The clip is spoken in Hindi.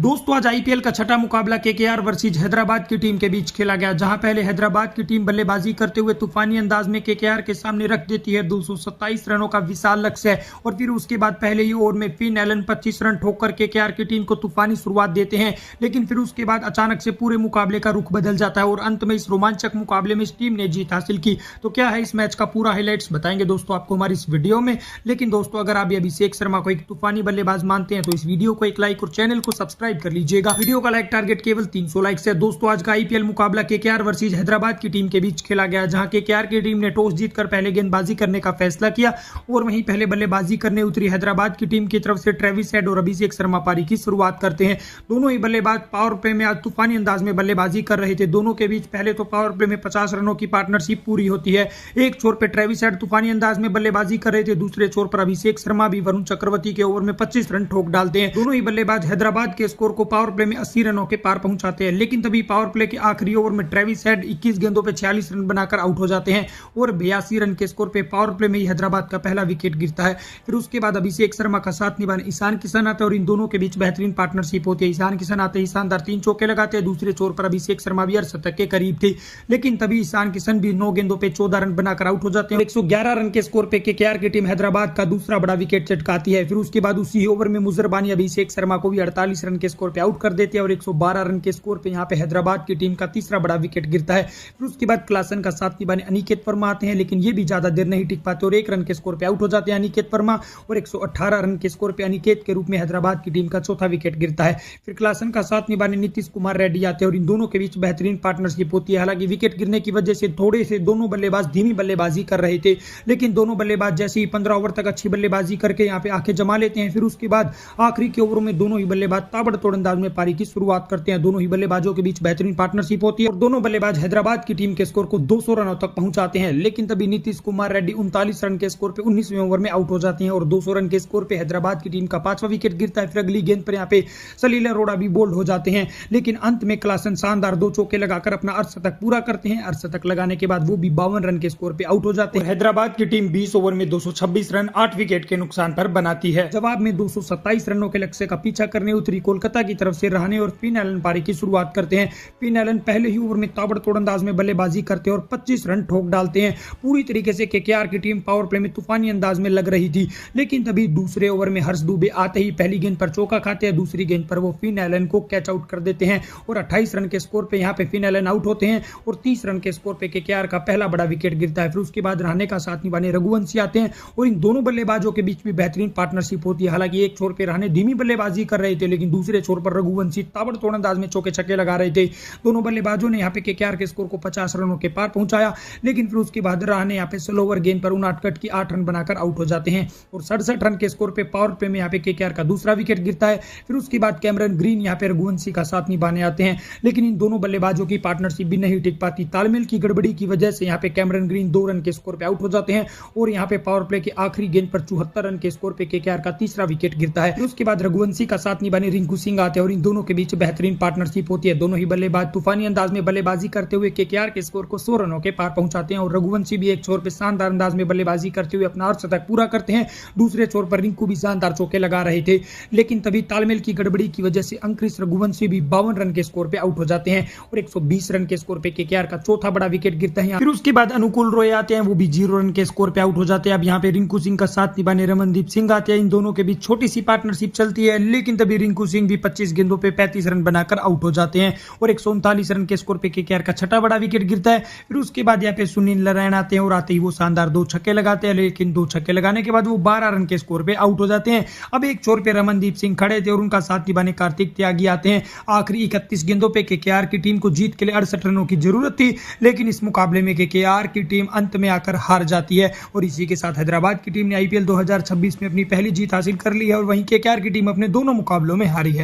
दोस्तों आज आईपीएल का छठा मुकाबला केकेआर वर्सेस हैदराबाद की टीम के बीच खेला गया, जहां पहले हैदराबाद की टीम बल्लेबाजी करते हुए तूफानी अंदाज में केकेआर के सामने रख देती है 227 रनों का विशाल लक्ष्य और फिर उसके बाद पहले ही ओवर में फिन एलन 25 रन ठोककर केकेआर की टीम को तूफानी शुरुआत देते हैं। लेकिन फिर उसके बाद अचानक से पूरे मुकाबले का रुख बदल जाता है और अंत में इस रोमांचक मुकाबले में इस टीम ने जीत हासिल की। तो क्या है इस मैच का पूरा हाईलाइट्स बताएंगे दोस्तों आपको हमारी इस वीडियो में। लेकिन दोस्तों अगर आप अभिषेक शर्मा को एक तूफानी बल्लेबाज मानते हैं तो इस वीडियो को एक लाइक और चैनल को सब्सक्राइब कर लीजिएगा। वीडियो का लाइक टारगेट केवल 300 लाइक्स है। दोस्तों आज का आईपीएल मुकाबला केकेआर वर्सेस हैदराबाद की टीम के बीच खेला गया, जहां केकेआर की टीम ने टॉस जीतकर पहले गेंदबाजी करने का फैसला किया और वहीं पहले बल्लेबाजी करने उतरी हैदराबाद की टीम की तरफ से ट्रेविस हेड और अभिषेक शर्मा पारी की शुरुआत करते हैं। दोनों ही बल्लेबाज पावर प्ले में आज तूफानी अंदाज में बल्लेबाजी कर रहे थे। दोनों के बीच पहले तो पावर प्ले में 50 रनों की पार्टनरशिप पूरी होती है। एक छोर पर ट्रेविस हेड तूफानी अंदाज में बल्लेबाजी कर रहे थे, दूसरे छोर पर अभिषेक शर्मा भी वरुण चक्रवर्ती के ओवर में 25 रन ठोक डालते हैं। दोनों ही बल्लेबाज हैदराबाद के स्कोर को पावर प्ले में 80 रनों के पार पहुंचाते हैं। लेकिन तभी पावर प्ले के आखिरी ओवर में ट्रेविस हेड 21 गेंदों पे 46 रन बनाकर आउट हो जाते हैं और 82 रन के स्कोर पे पावर प्ले में ही हैदराबाद का पहला विकेट गिरता है। फिर उसके बाद अभिषेक शर्मा का साथ निभाने ईशान किशन आता है और इन दोनों के बीच बेहतरीन पार्टनरशिप होती है। ईशान किशन आते ही शानदार 3 चौके लगाते हैं। दूसरे छोर पर अभिषेक शर्मा भी अर्धशतक के करीब थे, लेकिन तभी ईशान किशन भी 9 गेंदों पे 14 रन बनाकर आउट हो जाते हैं। 111 रन के स्कोर पे केकेआर की टीम हैदराबाद का दूसरा बड़ा विकेट चटकाती है। फिर उसके बाद उसी ओवर में मुजरबानी अभिषेक शर्मा को भी 48 रन के स्कोर पे आउट कर देते हैं और 112 रन के स्कोर पे यहाँ पे हैदराबाद की टीम का तीसरा बड़ा विकेट गिरता है। फिर उसके बाद क्लासन का साथ निभाने अनिकेत वर्मा आते हैं, लेकिन ये भी ज्यादा देर नहीं टिक पाते और 1 रन के स्कोर पे आउट हो जाते हैं अनिकेत वर्मा और 118 रन के स्कोर पे अनिकेत के रूप में हैदराबाद की टीम का चौथा विकेट गिरता है। फिर क्लासन का साथ निभाने नीतीश कुमार रेड्डी आते हैं और इन दोनों के बीच बेहतरीन पार्टनरशिप होती है। हालांकि विकेट गिरने की वजह से थोड़े से दोनों बल्लेबाज धीमी बल्लेबाजी कर रहे थे, लेकिन दोनों बल्लेबाज जैसे ही 15 ओवर तक अच्छी बल्लेबाजी करके यहाँ पे आंखें जमा लेते हैं। फिर उसके बाद आखिरी के ओवरों में दोनों ही बल्लेबाज ताबड़तोड़ अंदाज में पारी की शुरुआत करते हैं। दोनों ही बल्लेबाजों के बीच बेहतरीन पार्टनरशिप होती है और दोनों बल्लेबाज हैदराबाद की टीम के स्कोर को 200 रनों तक पहुंचाते हैं। लेकिन तभी नीतीश कुमार रेड्डी 39 रन के स्कोर पे 19वें ओवर में आउट हो जाते हैं और 200 रन के स्कोर पे हैदराबाद की टीम का 5वां विकेट गिरता है। फिर अगली गेंद पर यहाँ पे सलील अरोड़ा भी बोल्ड हो जाते हैं, लेकिन अंत में क्लासन शानदार 2 चौके लगाकर अपना अर्धशतक पूरा करते हैं। अर्धशतक लगाने के बाद वो भी 52 रन के स्कोर पे आउट हो जाते हैं। हैदराबाद की टीम 20 ओवर में 226 रन 8 विकेट के नुकसान पर बनाती है। जवाब में 227 रनों के लक्ष्य का पीछा करने उतरी कोलकाता की तरफ से रहाणे और फिन एलन पारी की शुरुआत करते हैं। फिन एलन पहले ही ओवर में ताबड़तोड़ अंदाज में बल्लेबाजी करते हैं और 25 रन ठोक डालते हैं। पूरी तरीके से केकेआर की टीम पावर प्ले में तूफानी अंदाज में लग रही थी, लेकिन तभी दूसरे ओवर में हर्ष दुबे आते ही पहली गेंद पर चौका खाते हैं। दूसरी गेंद पर वो फिन एलन को कैच आउट कर देते हैं और 28 रन के स्कोर पे यहाँ पे फिन एलन आउट होते हैं और 30 रन के स्कोर पे केकेआर का पहला बड़ा विकेट गिरता है। फिर उसके बाद रहाणे का साथ निभाने रघुवंशी आते हैं और इन दोनों बल्लेबाजों के बीच भी बेहतरीन पार्टनरशिप होती है। हालांकि एक छोर पे रहाणे धीमी बल्लेबाजी कर रहे थे, लेकिन दूसरे छोर पर रघुवंशी ताबड़तोड़ अंदाज में चौके छक्के लगा रहे थे। दोनों बल्लेबाजों ने यहाँ पे केकेआर के स्कोर को 50 रनों के पार पहुंचाया, लेकिन फिर उसके बाद रहाणे यहाँ पे स्लो ओवर गेंद पर 59 कट की 8 रन बनाकर आउट हो जाते हैं और 67 रन के स्कोर पे पावर प्ले में यहाँ पे केकेआर का दूसरा विकेट गिरता है। फिर उसके बाद कैमरन ग्रीन यहाँ पे रघुवंशी का साथ निभाने आते हैं, लेकिन इन दोनों बल्लेबाजों की पार्टनरशिप भी नहीं टिक पाती। तालमेल की गड़बड़ी की वजह से यहाँ पे कैमरन ग्रीन 2 रन के स्कोर पे आउट हो जाते हैं और यहाँ पे पावर प्ले की आखिरी गेंद पर 74 रन के स्कोर पे केकेआर का तीसरा विकेट गिरता है। उसके बाद रघुवंशी का साथ निभाने रिंकू सिंह आते हैं और इन दोनों के बीच बेहतरीन पार्टनरशिप होती है। दोनों ही बल्लेबाज तूफानी अंदाज में बल्लेबाजी करते हुए केकेआर के स्कोर को 100 रनों के पार पहुंचाते हैं और रघुवंशी भी एक छोर पे शानदार अंदाज में बल्लेबाजी करते हुए अपना अर्धशतक पूरा करते हैं। दूसरे छोर पर रिंकू भी शानदार चौके लगा रहे थे, लेकिन तभी तालमेल की गड़बड़ी की वजह से अंकुरिश रघुवंशी भी 52 रन के स्कोर पे आउट हो जाते हैं और 120 रन के स्कोर पे केकेआर का चौथा बड़ा विकेट गिरता है। फिर उसके बाद अनुकूल रॉय आते हैं, वो भी 0 रन के स्कोर पे आउट हो जाते हैं। अब यहाँ पे रिंकू सिंह का साथ निभाने रमनदीप सिंह आते हैं। इन दोनों के बीच छोटी सी पार्टनरशिप चलती है, लेकिन तभी रिंकू सिंह भी 25 गेंदों पे 35 रन बनाकर आउट हो जाते हैं और 139 रन के स्कोर पे केकेआर का छठा बड़ा विकेट गिरता है। फिर उसके बाद यहाँ पे सुनील नारायण आते हैं और आते ही वो शानदार 2 छक्के लगाते हैं, लेकिन 2 छक्के लगाने के बाद वो 12 रन के स्कोर पे आउट हो जाते हैं। अब एक छोर पे रमनदीप सिंह खड़े थे और उनका साथ निभाने कार्तिक त्यागी आते हैं। आखिरी 31 गेंदों पे केकेआर की टीम को जीत के लिए 68 रनों की जरूरत थी, लेकिन इस मुकाबले में केकेआर की टीम अंत में आकर हार जाती है और इसी के साथ हैदराबाद की टीम ने आईपीएल 2026 में अपनी पहली जीत हासिल कर ली है और वहीं केकेआर की टीम अपने दोनों मुकाबलों में हारी है।